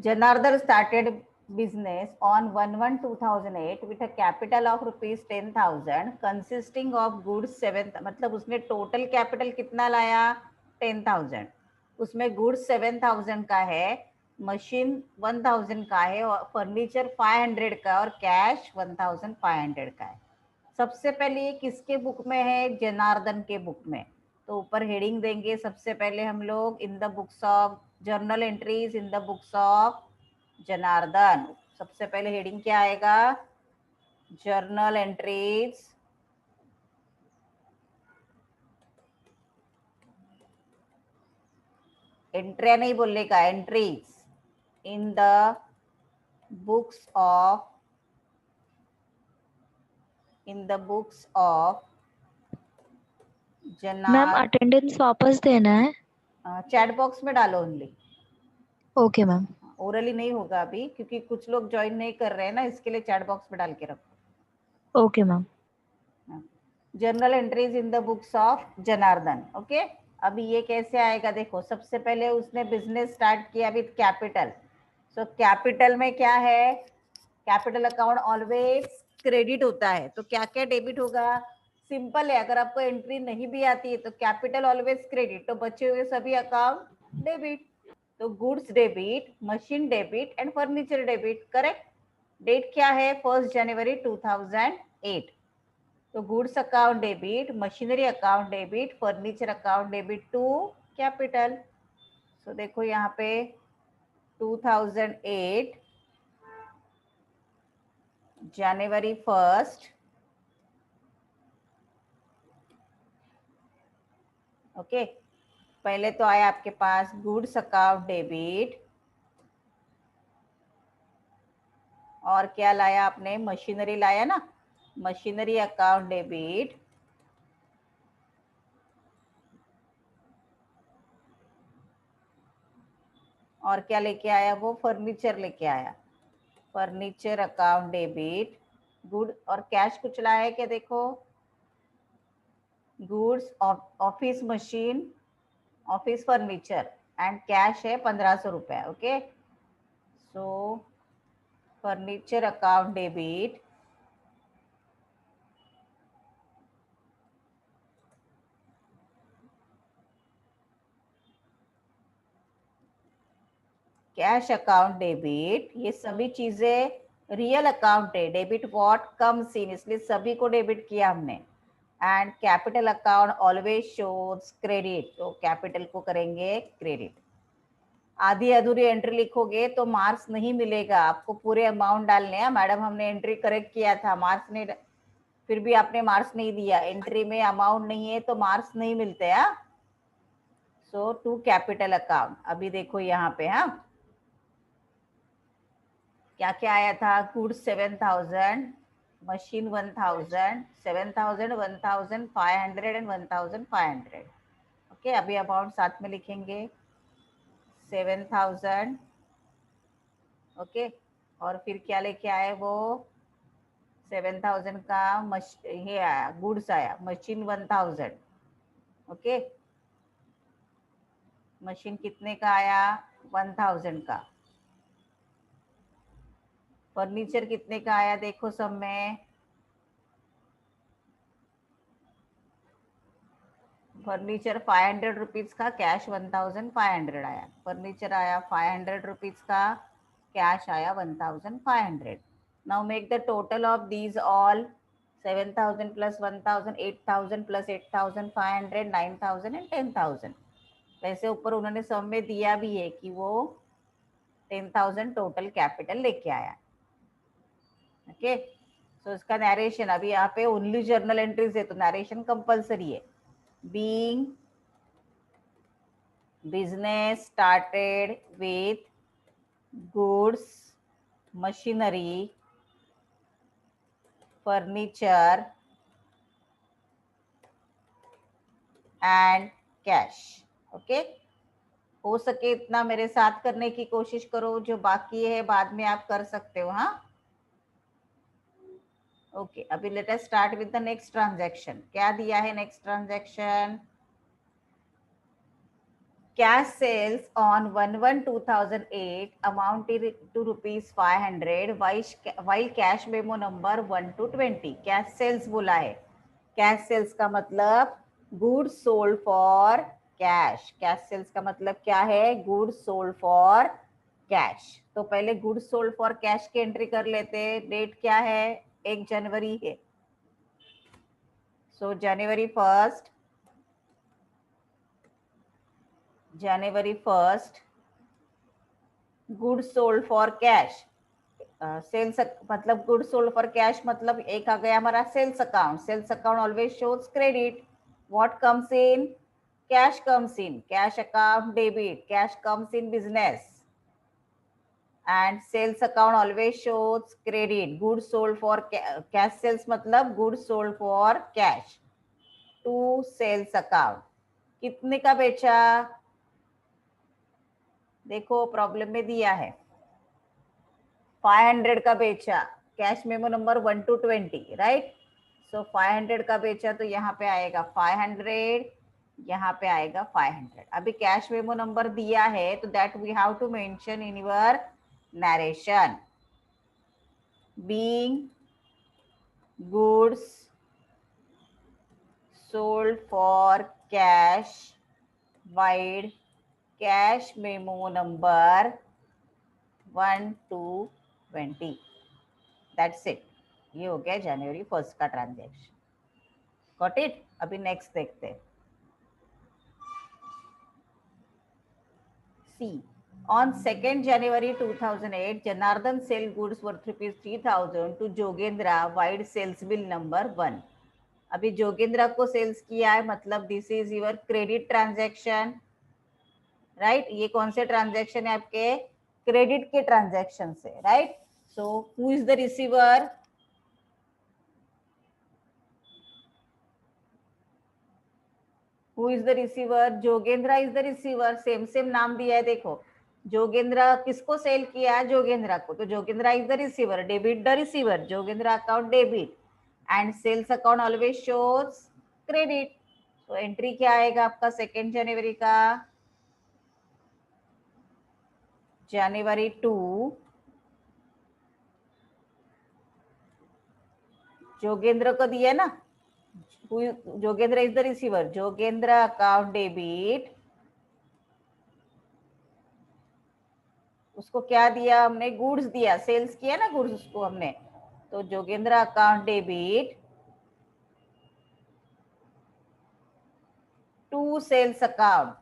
Janardhan started business on 1/1/2008 with a capital of rupees 10,000 consisting of goods 7, मतलब उसने total capital कितना लाया 10,000, उसमें गुड्स 7,000 का है, मशीन 1,000 का है और फर्नीचर 500 का और कैश 1,500 का है। सबसे पहले ये किसके बुक में है? जनार्दन के बुक में। तो ऊपर हेडिंग देंगे सबसे पहले हम लोग in the books of journal entries in the books of Janardan. सबसे पहले हेडिंग क्या आएगा? जर्नल एंट्रीज एंट्री नहीं बोलने का, entries in the books of ma'am attendance वापस देना है। चैट बॉक्स में डालो ओनली। Okay ma'am. ओरली नहीं होगा अभी क्योंकि कुछ लोग ज्वाइन नहीं कर रहे हैं ना, इसके लिए चैट बॉक्स में डाल के रखो। Okay ma'am. Journal entries in the books of Janardan. Okay, अभी ये कैसे आएगा देखो। सबसे पहले उसने बिजनेस स्टार्ट किया विद कैपिटल। सो कैपिटल में क्या है? कैपिटल अकाउंट ऑलवेज क्रेडिट होता है। तो क्या क्या डेबिट होगा? सिंपल है, अगर आपको एंट्री नहीं भी आती है तो कैपिटल ऑलवेज क्रेडिट, तो बचे हुए सभी अकाउंट डेबिट। तो goods debit, machine debit and furniture debit. Correct. Date क्या है? 1 जनवरी 2008। तो goods account debit, machinery account debit, furniture account debit to capital. So देखो यहाँ पे 2008 जनवरी 1। ओके, पहले तो आया आपके पास गुड्स अकाउंट डेबिट, और क्या लाया आपने? मशीनरी लाया ना, मशीनरी अकाउंट डेबिट, और क्या लेके आया वो? फर्नीचर लेके आया, फर्नीचर अकाउंट डेबिट। गुड और कैश कुछ लाया है क्या? देखो, goods, office machine, office furniture and cash है 1,500 रुपए। Okay, so furniture account debit, cash account debit, ये सभी चीजें रियल अकाउंट है। डेबिट व्हाट कम्स इन, इसलिए सभी को डेबिट किया हमने। And capital account always shows credit, तो कैपिटल को करेंगे क्रेडिट। आधी अधूरी एंट्री लिखोगे तो मार्क्स नहीं मिलेगा, आपको पूरे अमाउंट डालने हैं। मैडम हमने एंट्री करेक्ट किया था, मार्क्स नहीं, फिर भी आपने मार्क्स नहीं दिया, एंट्री में अमाउंट नहीं है तो मार्क्स नहीं मिलते। हाँ, सो टू कैपिटल अकाउंट। अभी देखो यहाँ पे, हाँ क्या क्या आया था? Goods 7,000, machine 1,000, 7,000, 1,500 and 1,500। ओके, अभी अमाउंट साथ में लिखेंगे, 7,000। ओके, और फिर क्या लेके आए वो? 7,000 का ये आया, गुड्स आया, मशीन 1,000। ओके, मशीन कितने का आया? 1,000 का। फर्नीचर कितने का आया देखो सब में? फर्नीचर 500 रुपीज का, कैश 1,500 आया। फर्नीचर आया 500 रुपीज का, कैश आया 1,500। Now make the total of these all. 7,000 plus 1,000, 8,000 plus 8,500, 9,000 and 10,000। वैसे ऊपर उन्होंने सब में दिया भी है कि वो 10,000 टोटल कैपिटल लेके आया। ओके, सो इसका नरेशन, अभी यहाँ पे ओनली जर्नल एंट्रीज है तो नरेशन कंपलसरी है। Being business started with goods, machinery, furniture and cash. Okay, हो सके इतना मेरे साथ करने की कोशिश करो, जो बाकी है बाद में आप कर सकते हो। हाँ, ओके, अभी let us start with the next transaction. क्या दिया है next transaction? cash sales on 1/1/2008 amounted to rupees 500 while cash memo number 1 to 20. cash sales बोला है. cash sales का मतलब goods sold for cash. cash sales का मतलब क्या है? goods sold for cash. तो पहले goods sold for cash की एंट्री कर लेते. डेट क्या है? 1 जनवरी है. so January 1st goods sold for cash. Sales मतलब गुड्स सोल्ड फॉर कैश मतलब एक आ गया हमारा sales account. Sales account always shows credit. What comes in? Cash comes in. Cash account debit. Cash comes in business and sales account always shows credit. goods sold for cash sales मतलब goods sold for cash to sales account. कितने का बेचा? देखो problem में दिया है 500 का बेचा. Cash memo number 1 to 20, right. So 500 का बेचा तो यहाँ पे आएगा 500, यहाँ पे आएगा 500. अभी कैश मेमो नंबर दिया है तो that we have to mention in your narration. Being goods sold for cash vide cash memo number 1 to 20. That's it. ये हो गया जनवरी 1 का ट्रांजैक्शन. Got it. अभी नेक्स्ट देखते हैं. See. On 2nd January 2008, Janardhan sell goods worth rupees 3000 to Jogendra vide sales bill number 1. अभी जोगेंद्रा को सेल्स किया है मतलब this is your credit transaction, right. ये कौन से ट्रांजैक्शन है? आपके क्रेडिट के ट्रांजैक्शन से, right. So who is the receiver? Who is the receiver? Jogendra is the receiver. Same नाम दिया है. देखो जोगेंद्रा किसको सेल किया? जोगेंद्रा को. तो Jogendra is the receiver. Debit the receiver. Jogendra account debit and sales account always shows credit. तो एंट्री क्या आएगा आपका 2 जनवरी का? जनवरी 2 जोगेंद्र को दिया ना. Jogendra is the receiver. Jogendra account debit. उसको क्या दिया हमने? गुड्स दिया. सेल्स किया ना गुड्स उसको हमने. तो Jogendra account debit to sales account.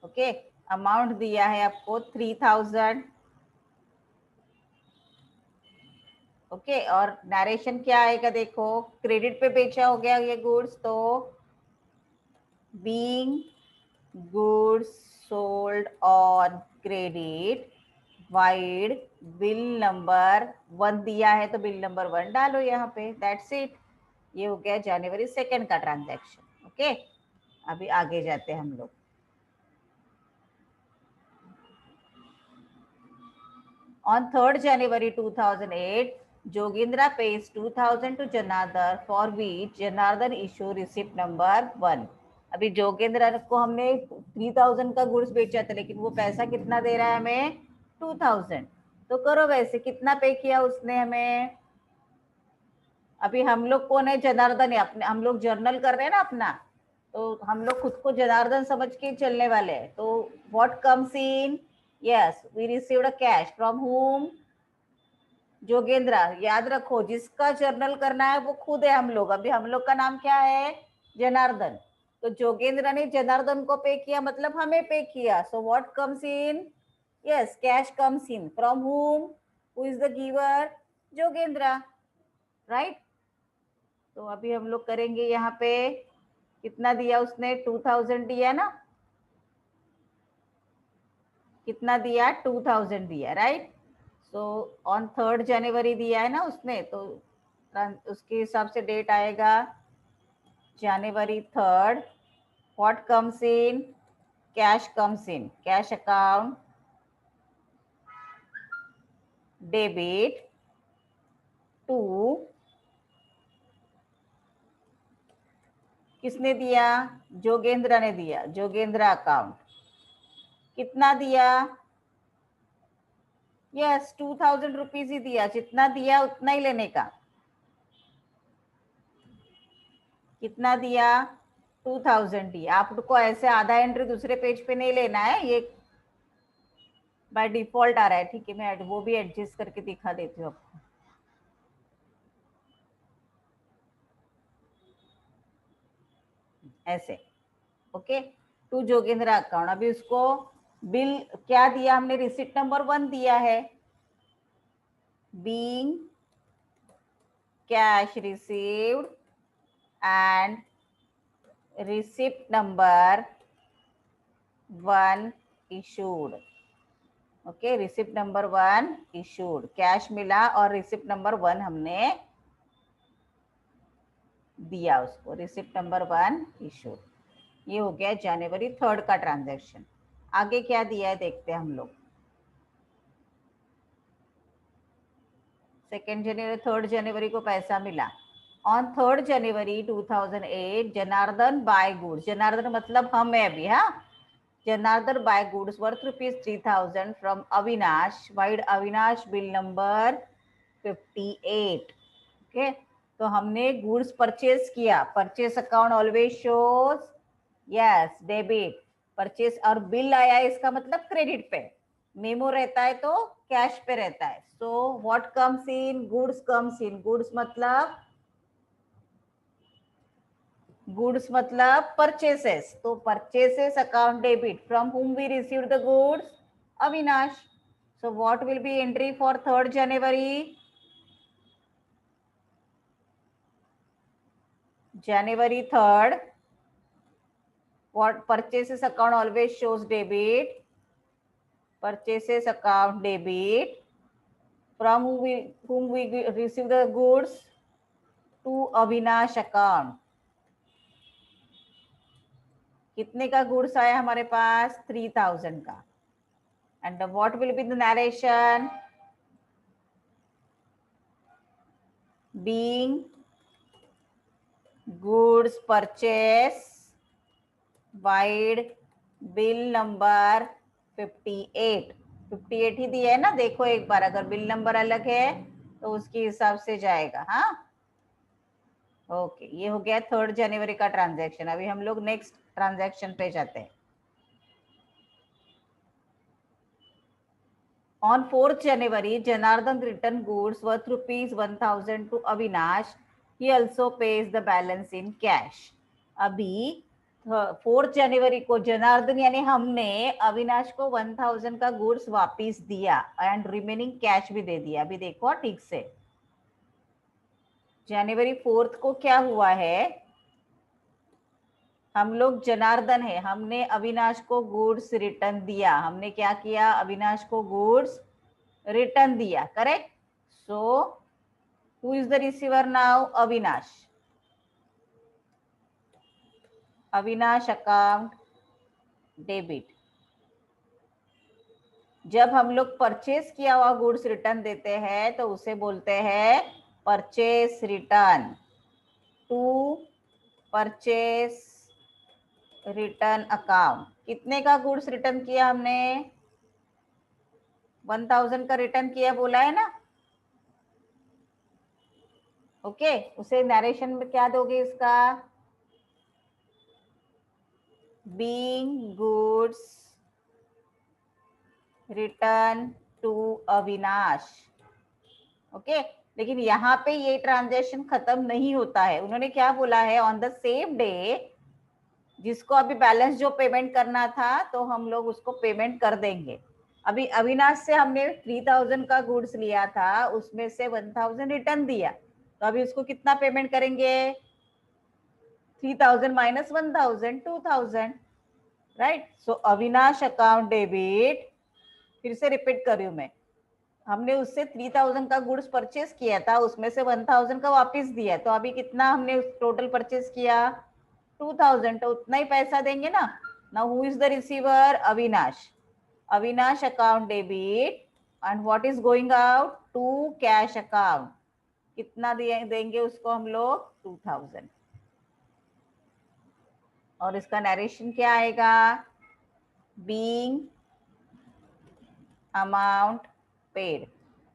Okay. Amount दिया है आपको 3000. ओके. और नरेशन क्या आएगा? देखो क्रेडिट पे बेचा हो गया ये गुड्स. तो being goods sold on credit wide bill number 1 दिया है तो बिल नंबर 1 डालो यहाँ पे. That's it. ये हो गया जनवरी 2 का ट्रांजैक्शन. ओके. अभी आगे जाते हैं हम लोग. On 3rd January 2008, Jogendra pays 2000 to Janardhan for which Janardhan issue receipt number 1. अभी जोगेंद्र को हमने 3000 का गुड्स बेचा था लेकिन वो पैसा कितना दे रहा है हमें? 2000. तो करो वैसे कितना पे किया उसने हमें? अभी हम लोग कौन है? जनार्दन है. अपने हम लोग जर्नल कर रहे हैं ना अपना. तो हम लोग खुद को जनार्दन समझ के चलने वाले हैं. तो what comes in? Yes we received a cash from whom? Jogendra. याद रखो जिसका जर्नल करना है वो खुद है हम लोग. अभी हम लोग का नाम क्या है? जनार्दन. तो जोगेंद्र ने जनार्दन को पे किया मतलब हमें पे किया. So what comes in? Yes cash comes in. From whom? Who is the giver? Jogendra, right. तो अभी हम लोग करेंगे यहाँ पे. कितना दिया उसने? 2000 दिया ना. कितना दिया? 2000 दिया, राइट. सो ऑन 3rd जनवरी दिया है ना उसने. तो उसके हिसाब से डेट आएगा जनवरी 3rd. What comes in? Cash comes in. Cash account debit to किसने दिया? जोगेंद्र ने दिया, जोगेंद्र अकाउंट। कितना दिया? यस 2000 रुपीज ही दिया, जितना दिया उतना ही लेने का। कितना दिया? 2000 दिया। आपको ऐसे आधा एंट्री दूसरे पेज पे नहीं लेना है, ये बाय डिफॉल्ट आ रहा है। ठीक है, मैं वो भी एडजस्ट करके दिखा देती हूँ आपको। ऐसे ओके, टू जोगेंद्र अकाउंट। अभी उसको बिल क्या दिया हमने? रिसिप्ट नंबर 1 दिया है, being cash received and receipt number 1 issued. Okay, receipt number 1 issued, cash मिला और रिसिप्ट नंबर 1 हमने दिया उसको, रिसिप्ट नंबर 1 इशूड। ये हो गया जनवरी 3 का ट्रांजैक्शन। आगे क्या दिया है देखते हैं हम लोग। 2 जनवरी 3 जनवरी को पैसा मिला। On 3 January 2008 Janardan buy goods, Janardan मतलब हम है अभी, हाँ, Janardan buy goods worth ₹3000 from Avinash, vide Avinash bill number 58। Okay, तो हमने गुड्स परचेज किया। Purchase account always shows yes debit, purchase, और बिल आया है इसका मतलब क्रेडिट पे, मेमो रहता है तो कैश पे रहता है। सो what comes in? Goods comes in. Goods मतलब परचेसेस, तो purchases account debit from whom we received the goods? Avinash. So what will be entry for 3rd January? January 3rd. What purchases account always shows debit? Purchases account debit from whom we receive the goods? To Avinash account. कितने का goods आया हमारे पास? 3000 का। And what will be the narration? Being goods purchase wide bill number 58। 58 ही दिया है ना, देखो एक बार, अगर बिल नंबर अलग है तो उसके हिसाब से जाएगा। हाँ ओके, ये हो गया 3 जनवरी का ट्रांजैक्शन। अभी हम लोग नेक्स्ट ट्रांजैक्शन पे जाते हैं। On 4 January Janardan return goods worth ₹1000 to Avinash, he also pays the balance in cash. अभी 4 जनवरी को जनार्दन यानी हमने अविनाश को 1000 का गुड्स वापिस दिया एंड रिमेनिंग कैश भी दे दिया। अभी देखो ठीक से, जनवरी 4 को क्या हुआ है, हम लोग जनार्दन है, हमने अविनाश को गुड्स रिटर्न दिया। हमने क्या किया? अविनाश को गुड्स रिटर्न दिया, correct. So who is the receiver now? Avinash. Avinash account debit. जब हम लोग परचेज किया हुआ गुड्स रिटर्न देते हैं तो उसे बोलते हैं purchase return. To purchase return account. कितने का गुड्स रिटर्न किया हमने? 1000 का रिटर्न किया, बोला है ना। ओके, उसे नरेशन में क्या दोगे इसका? Being goods return to Avinash. Okay, लेकिन यहाँ पे ये ट्रांजेक्शन खत्म नहीं होता है। उन्होंने क्या बोला है? ऑन द सेम डे, जिसको अभी बैलेंस जो पेमेंट करना था तो हम लोग उसको पेमेंट कर देंगे। अभी अविनाश से हमने 3000 का गुड्स लिया था, उसमें से 1000 रिटर्न दिया, तो अभी उसको कितना पेमेंट करेंगे? 3000 माइनस 1000, 2000, राइट। सो अविनाश अकाउंट डेबिट, फिर से रिपीट कर रही हूं मैं, हमने उससे 3000 का गुड्स परचेज किया था, उसमें से 1000 का वापस दिया, तो अभी कितना हमने टोटल परचेज किया? 2000, तो उतना ही पैसा देंगे ना। Now who is the receiver? Avinash. Avinash account debit and what is going out? To cash account. कितना देंगे उसको हम लोग? 2000। और इसका नरेशन क्या आएगा? Being amount paid.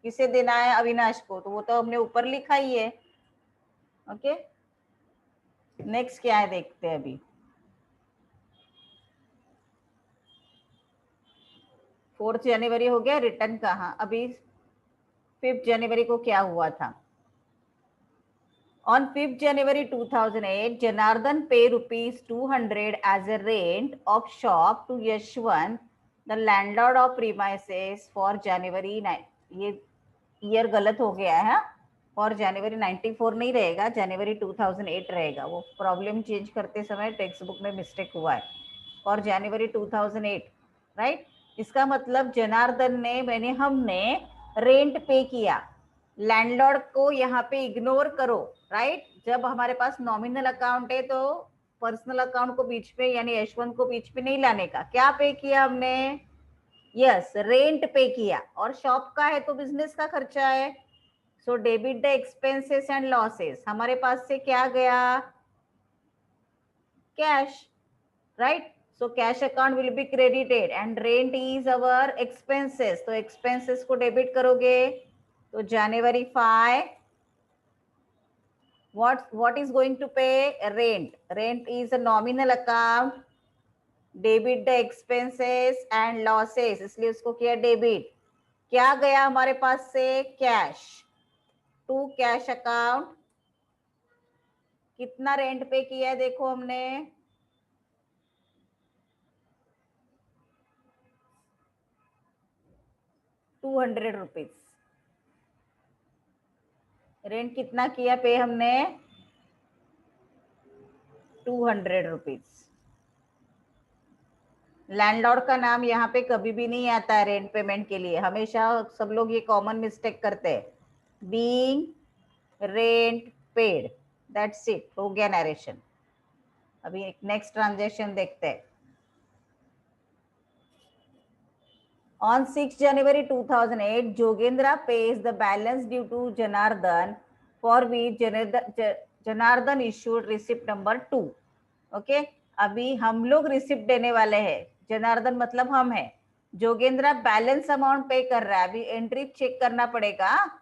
किसे देना है? अविनाश को, तो वो तो हमने ऊपर लिखा ही है। ओके, नेक्स्ट क्या है देखते हैं अभी। 4 जनवरी हो गया रिटर्न का। हाँ, अभी 5 जनवरी को क्या हुआ था? On 5th January 2008, Janardhan paid rupees 200 as a rent of shop to Yashwant, the landlord of premises, for January 9। ये ईयर गलत हो गया है, और जनवरी 94 नहीं रहेगा, जनवरी 2008 रहेगा। वो प्रॉब्लम चेंज करते समय टेक्स्ट बुक में मिस्टेक हुआ है, और जनवरी 2008, राइट। इसका मतलब जनार्दन ने हमने रेंट पे किया। लैंडलॉर्ड को यहाँ पे इग्नोर करो, राइट। जब हमारे पास नॉमिनल अकाउंट है तो पर्सनल अकाउंट को बीच में, यानी यशवंत को बीच में नहीं लाने का। क्या पे किया हमने? यस, रेंट पे किया, और शॉप का है तो बिजनेस का खर्चा है। So debit the expenses and losses. हमारे पास से क्या गया? Cash, right. So cash account will be credited and rent is our expenses, तो एक्सपेंसेस को डेबिट करोगे। तो जनवरी 5, what is going to pay? Rent is a nominal account, debit the expenses and losses, इसलिए उसको किया डेबिट। क्या गया हमारे पास से? Cash to cash account. कितना रेंट पे किया है देखो हमने? 200 रुपीज। रेंट कितना किया पे हमने? 200 रुपीज। लैंडलॉर्ड का नाम यहाँ पे कभी भी नहीं आता है रेंट पेमेंट के लिए। हमेशा सब लोग ये कॉमन मिस्टेक करते हैं, being rent paid. That's it, हो गया नरेशन। अभी एक नेक्स्ट ट्रांजेक्शन देखते हैं। On 6 January 2008, Jogendra pays the balance due to Janardhan, for which Janardhan issued receipt number 2. Okay, अभी हम लोग रिसिप्ट देने वाले हैं। जनार्दन मतलब हम है। जोगेंद्रा बैलेंस अमाउंट पे कर रहा है। अभी एंट्री चेक करना पड़ेगा।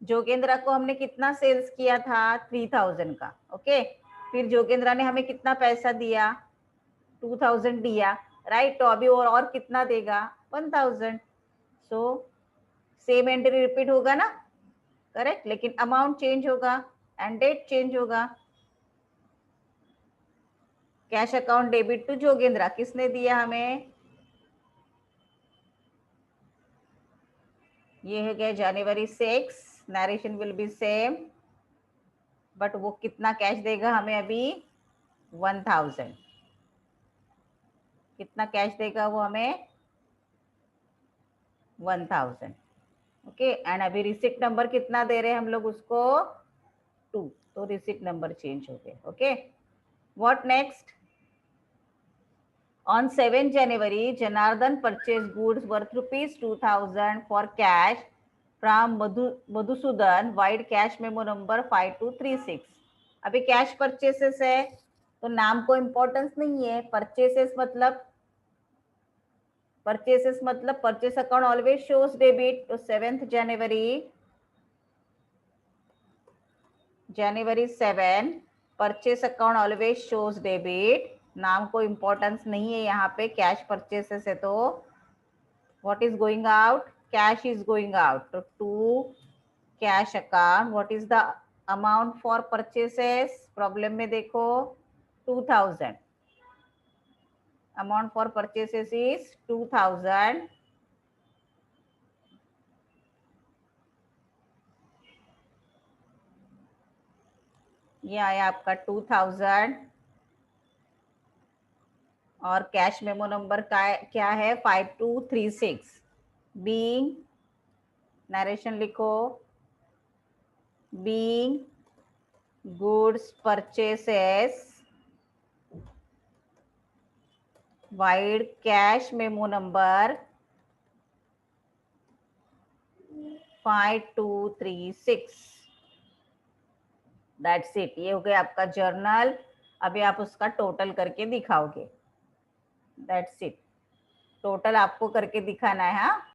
जोगेंद्रा को हमने कितना सेल्स किया था? 3000 का। ओके, फिर जोगेंद्रा ने हमें कितना पैसा दिया? 2000 दिया, राइट। तो अभी और कितना देगा? 1000। सो सेम एंट्री रिपीट होगा ना? करेक्ट, लेकिन अमाउंट चेंज होगा एंड डेट चेंज होगा। कैश अकाउंट डेबिट टू जोगेंद्रा, किसने दिया हमें? ये है गया जनवरी 6। Narration will be same, but वो कितना कैश देगा हमें अभी? 1000। कितना कैश देगा वो हमें? 1000। ओके, एंड अभी रिसिप्ट नंबर कितना दे रहे हैं हम लोग उसको? 2। तो रिसिप्ट नंबर चेंज हो गया। Okay, what next? On 7 January, Janardhan purchased goods worth rupees 2000 for cash from Madhusudan, wide cash memo number 5236। अभी कैश परचेसेस है तो नाम को इम्पोर्टेंस नहीं है। परचेसेस मतलब purchase account always shows debit. तो 7 जनवरी 7, purchase account always shows debit. नाम को इम्पोर्टेंस नहीं है यहाँ पे, कैश परचेसेस है तो what is going out? Cash is going out. So to cash account, what is the amount for purchases? Problem में देखो 2000. Amount for purchases is 2000. ये आया आपका 2000, और कैश मेमो नंबर का क्या है? 5236। बीइंग, नरेशन लिखो, being goods purchases, wide cash memo number 5236। That's it. ये हो गया आपका जर्नल। अभी आप उसका टोटल करके दिखाओगे, दैट्स इट। टोटल आपको करके दिखाना है। हाँ,